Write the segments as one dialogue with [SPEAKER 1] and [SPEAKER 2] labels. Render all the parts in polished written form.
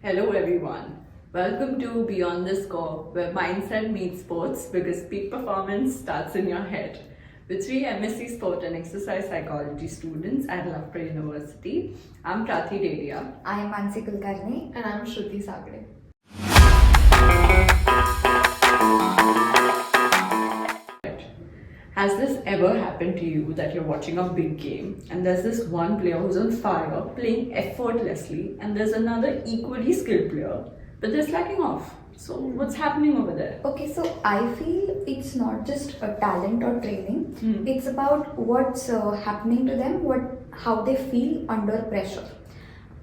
[SPEAKER 1] Hello everyone. Welcome to Beyond the Score, where mindset meets sports because peak performance starts in your head. With three MSc Sport and Exercise Psychology students at Loughborough University, I'm Prathi Dedia.
[SPEAKER 2] I am Mansi Kulkarni.
[SPEAKER 3] And I'm Shruti Sagre.
[SPEAKER 1] Has this ever happened to you that you're watching a big game and there's this one player who's on fire, playing effortlessly, and there's another equally skilled player, but they're slacking off? So, what's happening over there?
[SPEAKER 2] Okay, so I feel it's not just a talent or training. It's about what's happening to them, how they feel under pressure.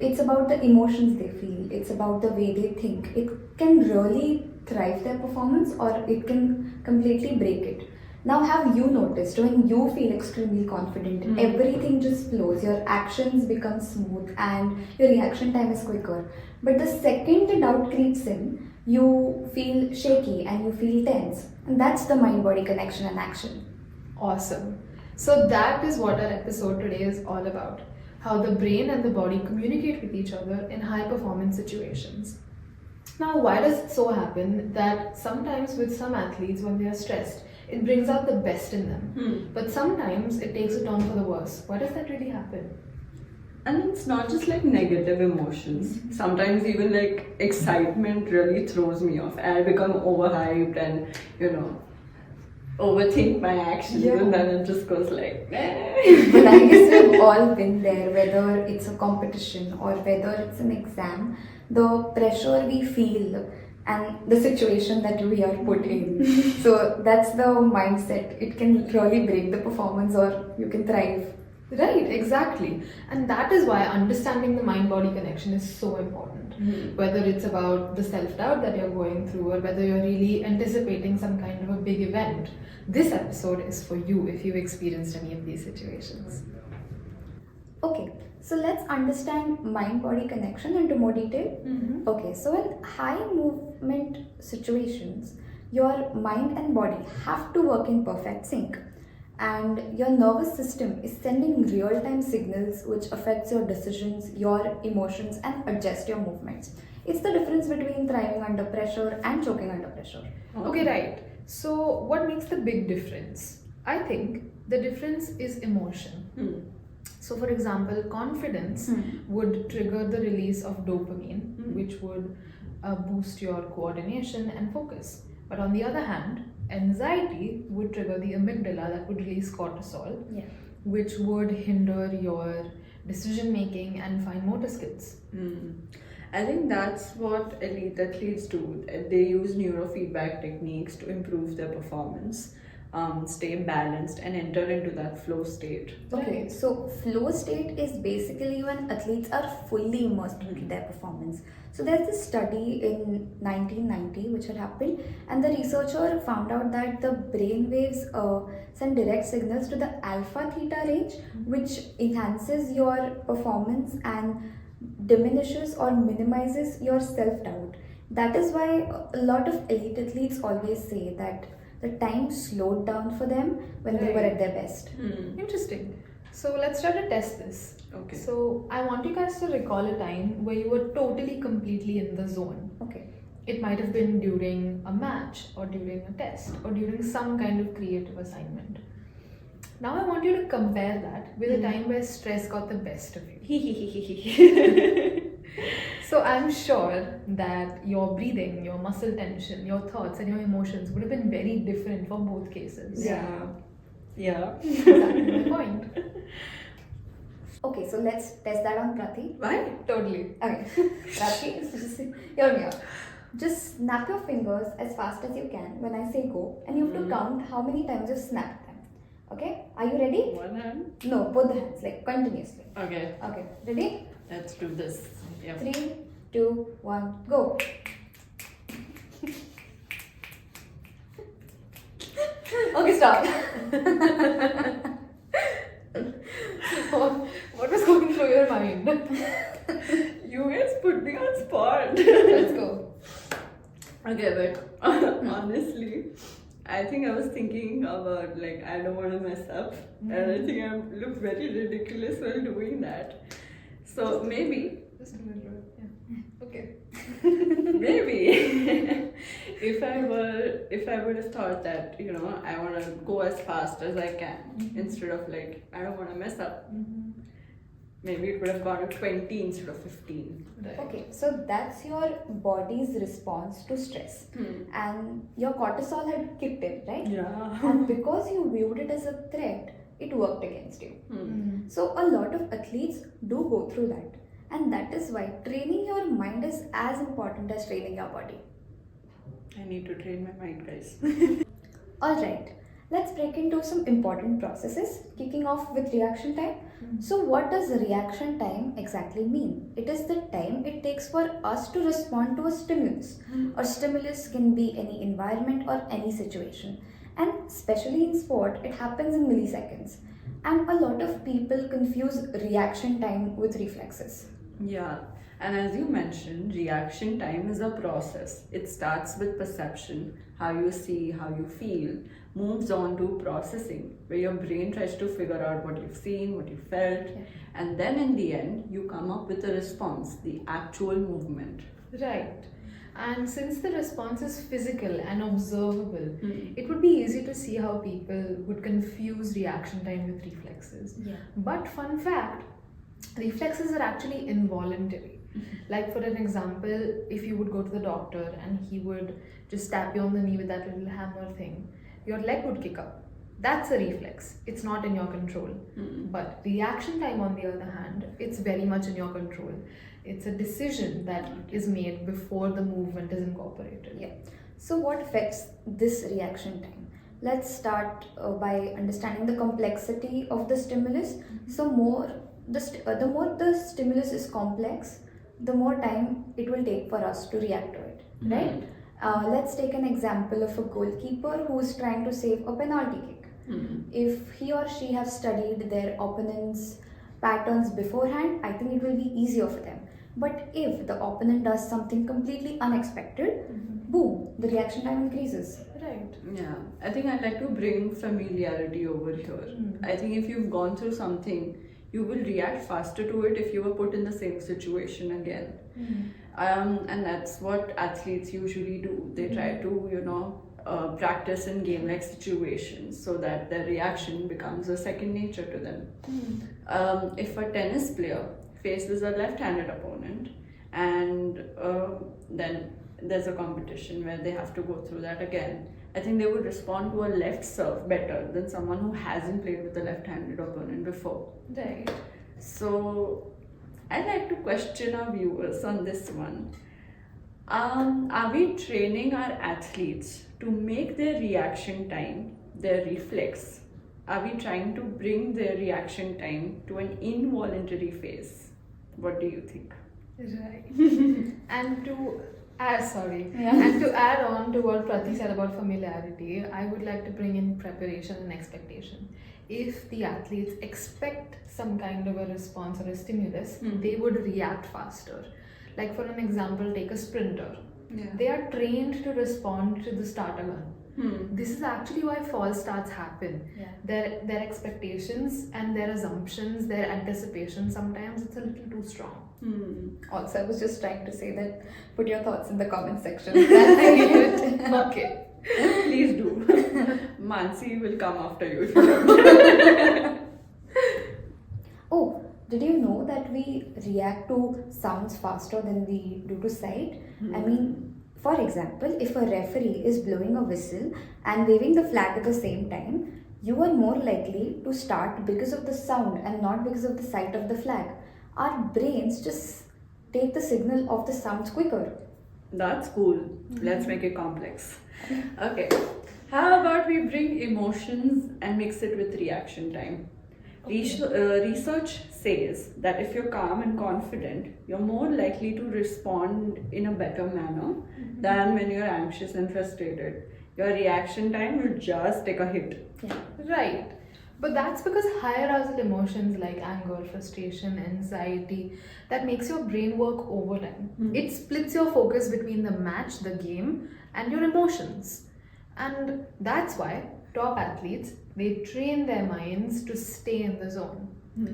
[SPEAKER 2] It's about the emotions they feel. It's about the way they think. It can really thrive their performance, or it can completely break it. Now, have you noticed when you feel extremely confident, everything just flows, your actions become smooth and your reaction time is quicker. But the second the doubt creeps in, you feel shaky and you feel tense. And that's the mind body connection and action.
[SPEAKER 3] Awesome. So that is what our episode today is all about. How the brain and the body communicate with each other in high performance situations. Now, why does it so happen that sometimes with some athletes when they are stressed, it brings out the best in them, but sometimes it takes a turn for the worse? Why does that really happen?
[SPEAKER 1] And it's not just like negative emotions. Sometimes even like excitement really throws me off. And I become overhyped and, overthink my actions, and then it just goes like,
[SPEAKER 2] But I guess we've all been there, whether it's a competition or whether it's an exam, the pressure we feel and the situation that we are put in. So that's the mindset. It can really break the performance, or you can thrive.
[SPEAKER 3] Right, exactly. And that is why understanding the mind-body connection is so important. Whether it's about the self-doubt that you're going through or whether you're really anticipating some kind of a big event, this episode is for you if you've experienced any of these situations.
[SPEAKER 2] Okay, so let's understand mind-body connection into more detail. Okay, so in high movement situations, your mind and body have to work in perfect sync. And your nervous system is sending real-time signals which affects your decisions, your emotions, and adjust your movements. It's the difference between thriving under pressure and choking under pressure.
[SPEAKER 3] Okay, right. So what makes the big difference? I think the difference is emotion. So for example, confidence would trigger the release of dopamine, which would boost your coordination and focus. But on the other hand, anxiety would trigger the amygdala that would release cortisol, which would hinder your decision making and fine motor skills.
[SPEAKER 1] I think that's what elite athletes do. They use neurofeedback techniques to improve their performance, stay balanced, and enter into that flow state.
[SPEAKER 2] Okay, so flow state is basically when athletes are fully immersed into their performance. So there's this study in 1990 which had happened, and the researcher found out that the brain waves send direct signals to the alpha theta range, which enhances your performance and diminishes or minimizes your self-doubt. That is why a lot of elite athletes always say that the time slowed down for them when they were at their best.
[SPEAKER 3] Interesting. So let's try to test this.
[SPEAKER 1] Okay.
[SPEAKER 3] So I want you guys to recall a time where you were totally, completely in the zone.
[SPEAKER 2] Okay.
[SPEAKER 3] It might have been during a match or during a test or during some kind of creative assignment. Now I want you to compare that with a time where stress got the best of you. So I'm sure that your breathing, your muscle tension, your thoughts and your emotions would have been very different for both cases.
[SPEAKER 1] Yeah.
[SPEAKER 3] Exactly the point.
[SPEAKER 2] Okay, so let's test that on Prathi.
[SPEAKER 1] Why?
[SPEAKER 3] Totally.
[SPEAKER 2] Okay, Prathi, just hear me out. Just snap your fingers as fast as you can when I say go, and you have to count how many times you snap them. Okay, are you ready?
[SPEAKER 1] One hand?
[SPEAKER 2] No, both the hands, like continuously.
[SPEAKER 1] Okay.
[SPEAKER 2] Okay, ready?
[SPEAKER 1] Let's do this. Yeah.
[SPEAKER 2] 3, 2, 1, go. Okay, stop.
[SPEAKER 3] What was going through your mind?
[SPEAKER 1] You guys put me on spot.
[SPEAKER 3] Let's go.
[SPEAKER 1] Okay, but honestly, I think I was thinking about like I don't want to mess up, and I think I look very ridiculous while doing that. So maybe
[SPEAKER 3] Just a minute. Yeah. Okay.
[SPEAKER 1] if I would have thought that, you know, I want to go as fast as I can instead of like, I don't want to mess up, maybe it would have gone to 20 instead of 15.
[SPEAKER 3] Right.
[SPEAKER 2] Okay, so that's your body's response to stress. And your cortisol had kicked in, right?
[SPEAKER 1] Yeah.
[SPEAKER 2] And because you viewed it as a threat, it worked against you. So a lot of athletes do go through that. And that is why training your mind is as important as training your body.
[SPEAKER 1] I need to train my mind, guys.
[SPEAKER 2] Alright, let's break into some important processes, kicking off with reaction time. So, what does reaction time exactly mean? It is the time it takes for us to respond to a stimulus. A stimulus can be any environment or any situation. And especially in sport, it happens in milliseconds. And a lot of people confuse reaction time with reflexes.
[SPEAKER 1] Yeah, and as you mentioned, reaction time is a process. It starts with perception, how you see, how you feel, moves on to processing, where your brain tries to figure out what you've seen, what you felt, and then in the end, you come up with a response, the actual movement.
[SPEAKER 3] Right. And since the response is physical and observable, it would be easy to see how people would confuse reaction time with reflexes.
[SPEAKER 2] Yeah.
[SPEAKER 3] But fun fact, reflexes are actually involuntary. Like for an example, if you would go to the doctor and he would just tap you on the knee with that little hammer thing, your leg would kick up. That's a reflex. It's not in your control. But reaction time, on the other hand, it's very much in your control. It's a decision that is made before the movement is incorporated.
[SPEAKER 2] Yeah. So, what affects this reaction time? Let's start by understanding the complexity of the stimulus. So, the more the stimulus is complex, the more time it will take for us to react to it, right? Let's take an example of a goalkeeper who is trying to save a penalty kick. If he or she have studied their opponent's patterns beforehand, I think it will be easier for them. But if the opponent does something completely unexpected, boom, the reaction time increases.
[SPEAKER 3] Right.
[SPEAKER 1] Yeah, I think I'd like to bring familiarity over here. I think if you've gone through something, you will react faster to it if you were put in the same situation again. And that's what athletes usually do. They try to, you know, practice in game-like situations so that their reaction becomes a second nature to them. If a tennis player faces a left-handed opponent and then there's a competition where they have to go through that again, I think they would respond to a left serve better than someone who hasn't played with a left-handed opponent before.
[SPEAKER 3] Right.
[SPEAKER 1] So I'd like to question our viewers on this one. Are we training our athletes to make their reaction time their reflex? Are we trying to bring their reaction time to an involuntary phase? What do you think?
[SPEAKER 3] Right. And to add on to what Prati said about familiarity, I would like to bring in preparation and expectation. If the athletes expect some kind of a response or a stimulus, they would react faster. Like for an example, take a sprinter. They are trained to respond to the starter gun. This is actually why false starts happen. Their expectations and their assumptions, their anticipation, sometimes it's a little too strong.
[SPEAKER 2] Also, I was just trying to say that put your thoughts in the comment section.
[SPEAKER 3] Okay.
[SPEAKER 1] Please do. Mansi will come after you if you don't.
[SPEAKER 2] Oh, did you know that we react to sounds faster than we do to sight? I mean, for example, if a referee is blowing a whistle and waving the flag at the same time, you are more likely to start because of the sound and not because of the sight of the flag. Our brains just take the signal of the sounds quicker.
[SPEAKER 1] That's cool. Let's make it complex. Okay. How about we bring emotions and mix it with reaction time? Research says that if you're calm and confident, you're more likely to respond in a better manner than when you're anxious and frustrated. Your reaction time will just take a hit.
[SPEAKER 3] Right. But that's because higher arousal emotions like anger, frustration, anxiety, that makes your brain work overtime. It splits your focus between the match, the game, and your emotions. And that's why top athletes, they train their minds to stay in the zone.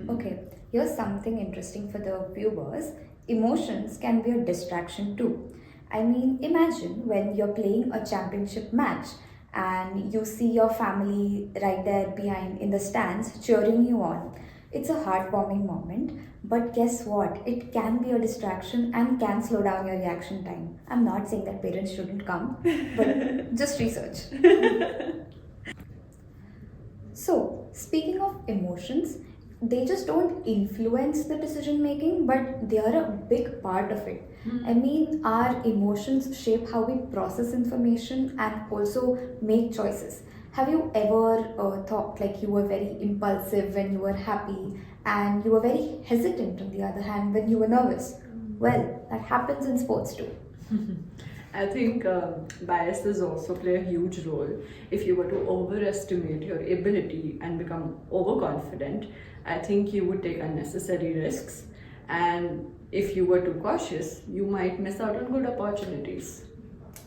[SPEAKER 2] Okay, here's something interesting for the viewers. Emotions can be a distraction too. I mean, imagine when you're playing a championship match and you see your family right there behind in the stands cheering you on. It's a heartwarming moment, but guess what? It can be a distraction and can slow down your reaction time. I'm not saying that parents shouldn't come, but just research. So, speaking of emotions, they just don't influence the decision making, but they are a big part of it. I mean, our emotions shape how we process information and also make choices. Have you ever thought like you were very impulsive when you were happy and you were very hesitant on the other hand when you were nervous? Well, that happens in sports too.
[SPEAKER 1] I think biases also play a huge role. If you were to overestimate your ability and become overconfident, I think you would take unnecessary risks. And if you were too cautious, you might miss out on good opportunities.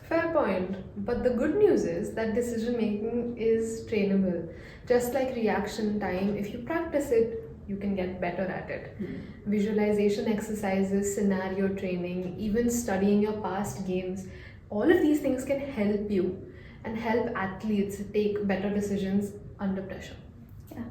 [SPEAKER 3] Fair point. But the good news is that decision making is trainable. Just like reaction time, if you practice it, you can get better at it. Visualization exercises, scenario training, even studying your past games, all of these things can help you and help athletes take better decisions under pressure.
[SPEAKER 2] Yeah.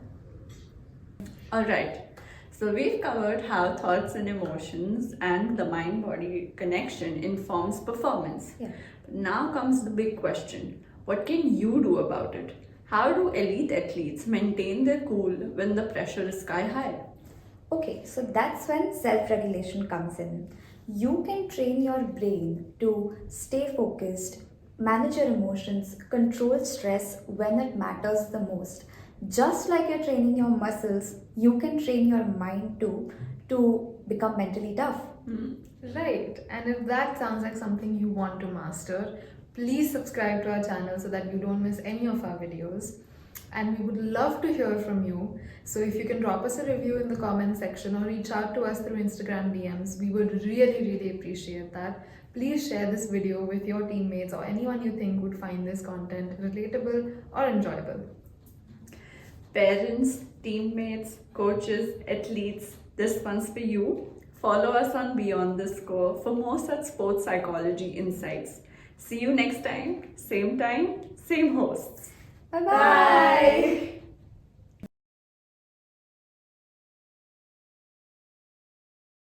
[SPEAKER 1] Alright, so we've covered how thoughts and emotions and the mind body connection informs performance.
[SPEAKER 2] Yeah.
[SPEAKER 1] Now comes the big question, what can you do about it? How do elite athletes maintain their cool when the pressure is sky high?
[SPEAKER 2] Okay, so that's when self regulation comes in. You can train your brain to stay focused, manage your emotions, control stress when it matters the most. Just like you're training your muscles, you can train your mind too to become mentally tough.
[SPEAKER 3] Right, and if that sounds like something you want to master, please subscribe to our channel so that you don't miss any of our videos. And we would love to hear from you. So if you can drop us a review in the comment section or reach out to us through Instagram DMs, we would really appreciate that. Please share this video with your teammates or anyone you think would find this content relatable or enjoyable.
[SPEAKER 1] Parents, teammates, coaches, athletes, this one's for you. Follow us on Beyond the Score for more such sports psychology insights. See you next time, same hosts.
[SPEAKER 2] Bye bye.